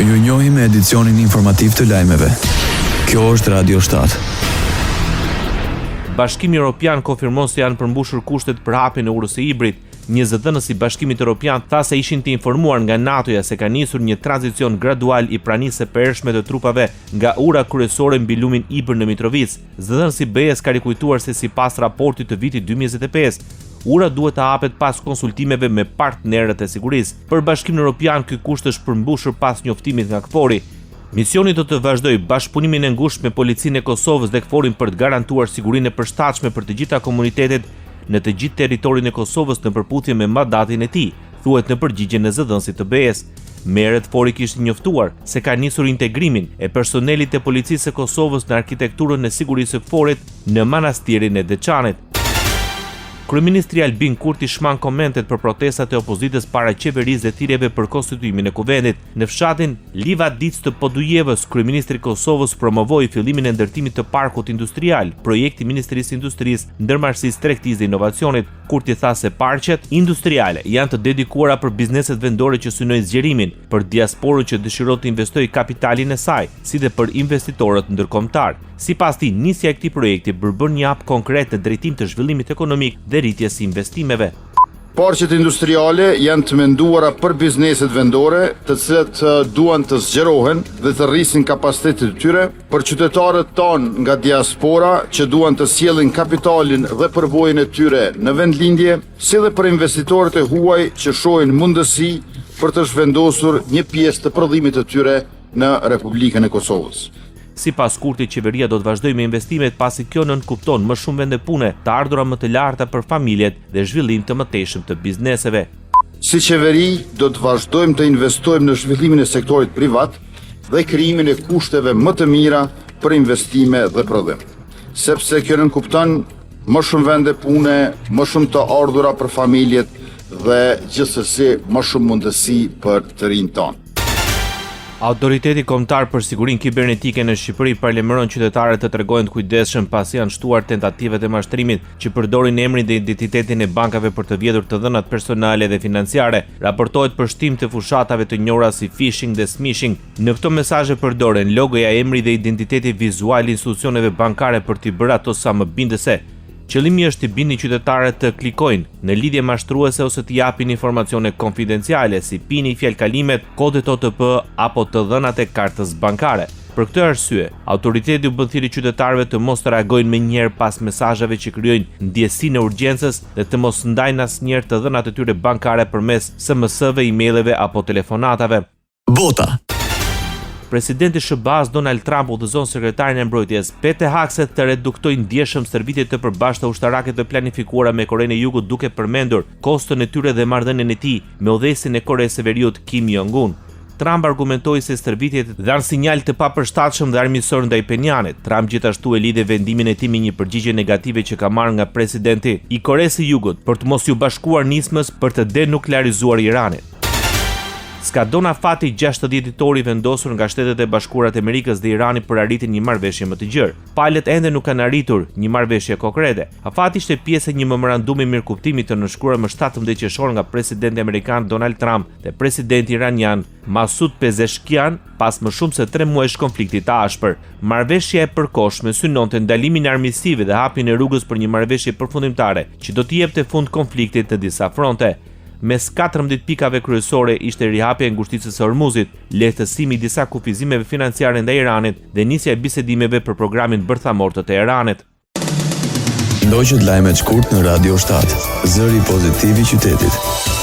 Ju njohim me edicionin informativ të lajmeve. Kjo është Radio 7. Bashkimi Evropian konfirmon se janë përmbushur kushtet për hapjen e urës së hibrit. Një zëdhënës i Bashkimit Evropian tha se ishin të informuar nga NATO-ja se ka nisur një tranzicion gradual i pranisë së përhershme të trupave nga ura kryesore mbi lumin Ibër në Mitrovic. Zëdhënësi BE-s ka rikujtuar se sipas raportit të vitit 2025, ura duhet të hapet pas konsultimeve me partnerët e sigurisë. Për Bashkimin Evropian, ky kusht është përmbushur pas njoftimit nga KFOR-i. Misioni do të vazhdojë bashkëpunimin e ngushtë me policinë e Kosovës dhe KFOR-in për të garantuar sigurinë e përshtatshme për të gjitha komunitetet në të gjithë territorin e Kosovës në përputhje me mandatin e tij, thuhet në përgjigjen e zëdhënësit të BE-s. Merret KFOR-i kishte njoftuar se ka nisur integrimin e personelit të policisë së Kosovës në arkitekturën e sigurisë së KFOR-it në manastirin e Deçanit. Kryeministri Albin Kurti shman komentet për protestat e opozitës para qeverisë dhe thirrjeve për konstituimin e kuvendit. Në fshatin Livadic të Podujevës, kryeministri i Kosovës promovoi fillimin e ndërtimit të parkut industrial, projekti i Ministrisë së Industrisë, Ndërmarrësisë, Tregtisë dhe Inovacionit. Kurti tha se parqet industriale janë të dedikuara për bizneset vendore që synojnë zgjerimin, për diasporën që dëshiron të investojë kapitalin e saj, si dhe për investitorët ndërkombëtar. Sipas tij, nisja e këtij projekti bën një hap konkret në drejtim të zhvillimit ekonomik dhe rritjes së investimeve. Parqet industriale janë të menduara për bizneset vendore, të cilat duan të zgjerohen dhe të rrisin kapacitetin e tyre, për qytetarët tonë nga diaspora që duan të sjellin kapitalin dhe përvojën e tyre në vendlindje, si dhe për investitorët e huaj që shohin mundësi për të zhvendosur një pjesë të prodhimit të tyre në Republikën e Kosovës. Sipas Kurtit, qeveria do të vazhdojë me investimet pasi kjo nënkupton më shumë vende pune, të ardhura më të larta për familjet dhe zhvillim të mëtejshëm të bizneseve. Si qeveri, do të vazhdojmë të investojmë në zhvillimin e sektorit privat dhe krijimin e kushteve më të mira për investime dhe prodhim. Sepse kjo nënkupton më shumë vende pune, më shumë të ardhura për familjet dhe gjithsesi më shumë mundësi për të rinjtë tonë. Autoriteti Kombëtar për Sigurinë Kibernetike në Shqipëri paralajmëron qytetarët të tregojnë të kujdesshëm pasi janë shtuar tentativat e mashtrimit që përdorin emrin dhe identitetin e bankave për të vjedhur të dhënat personale dhe financiare. Raportohet për shtim të fushatave të njohura si phishing dhe smishing. Në këto mesazhe përdoren logoja, emri dhe identiteti vizual i institucioneve bankare për t'i bërë ato sa më bindëse. Qëllimi është të bini qytetarët të klikojnë në lidhje mashtruese ose të japin informacione konfidenciale si pini, fjalkalimet, kodet OTP apo të dhënat e kartës bankare. Për këtë arsye, autoriteti u bën thirrje qytetarëve të mos të reagojnë menjëherë pas mesazheve që krijojnë ndjesinë e urgjencës dhe të mos ndajnë asnjëherë të dhënat e tyre bankare përmes SMS-ve, emaileve apo telefonatave. Bota. Presidenti SBA-s Donald Trump udhëzon sekretarin e mbrojtjes Pete Hegseth të reduktojnë ndjeshëm stërvitjet të përbashkëta ushtarake të planifikuara me Korenë e Jugut, duke përmendur koston e tyre dhe marrëdhënien e tij me udhëhesin e Koresë së Veriut Kim Jong-un. Trump argumentoi se stërvitjet dhanë sinjal të papërshtatshëm dhe armiqësor ndaj Pyonjanit. Trump gjithashtu e lidhe vendimin e tij me një përgjigje negative që ka marrë nga presidenti i Koresë së Jugut për të mos iu bashkuar nismës për të denuklearizuar Iranin. Skadon afati 60 ditori vendosur nga Shtetet e Bashkuara të Amerikës dhe Irani për arritjen një marrëveshje më të gjerë. Palët ende nuk kanë arritur një marrëveshje konkrete. Afati ishte pjesë e një memorandumi mirëkuptimi të nënshkruar më 17 qershor nga presidenti amerikan Donald Trump dhe presidenti iranian Masoud Pezeshkian pas më shumë se 3 muajsh konflikti të ashpër. Marrëveshja e përkohshme synonte ndalimin e armiqësive dhe hapjen e rrugës për një marrëveshje përfundimtare që do të jepte fund konfliktit në disa fronte. Mes 14 pikave kryesore ishte rihapja e ngushticës së Hormuzit, lehtësimi i disa kufizimeve financiare ndaj Iranit dhe nisja e bisedimeve për programin bërthamor të Teheranit. Ndoqët lajmet shkurt në Radio 7, zëri pozitiv i qytetit.